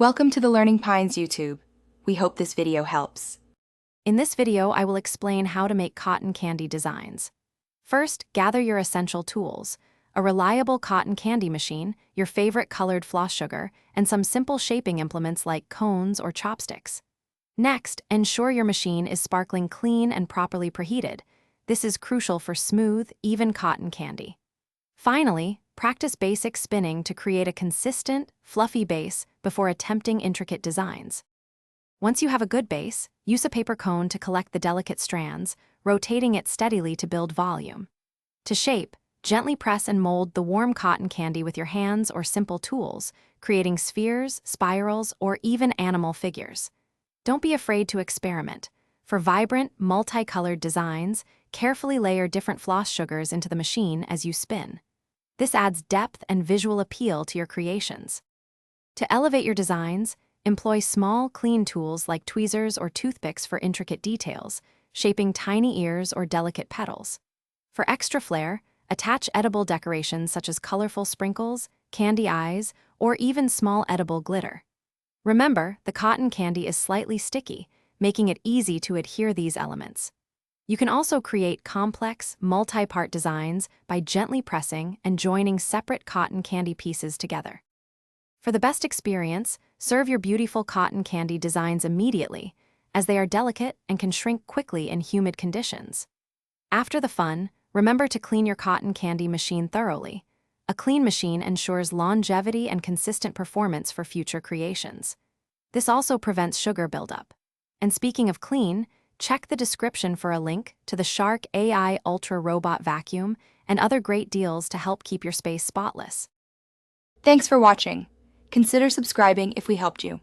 Welcome to the Learning Pines YouTube. We hope this video helps. In this video, I will explain how to make cotton candy designs. First, gather your essential tools: a reliable cotton candy machine, your favorite colored floss sugar, and some simple shaping implements like cones or chopsticks. Next, ensure your machine is sparkling clean and properly preheated. This is crucial for smooth, even cotton candy. Finally, practice basic spinning to create a consistent, fluffy base before attempting intricate designs. Once you have a good base, use a paper cone to collect the delicate strands, rotating it steadily to build volume. To shape, gently press and mold the warm cotton candy with your hands or simple tools, creating spheres, spirals, or even animal figures. Don't be afraid to experiment. For vibrant, multicolored designs, carefully layer different floss sugars into the machine as you spin. This adds depth and visual appeal to your creations. To elevate your designs, employ small, clean tools like tweezers or toothpicks for intricate details, shaping tiny ears or delicate petals. For extra flair, attach edible decorations such as colorful sprinkles, candy eyes, or even small edible glitter. Remember, the cotton candy is slightly sticky, making it easy to adhere these elements. You can also create complex, multi-part designs by gently pressing and joining separate cotton candy pieces together. For the best experience, serve your beautiful cotton candy designs immediately, as they are delicate and can shrink quickly in humid conditions. After the fun, remember to clean your cotton candy machine thoroughly. A clean machine ensures longevity and consistent performance for future creations. This also prevents sugar buildup. And speaking of clean, check the description for a link to the Shark AI Ultra Robot Vacuum and other great deals to help keep your space spotless. Thanks for watching. Consider subscribing if we helped you.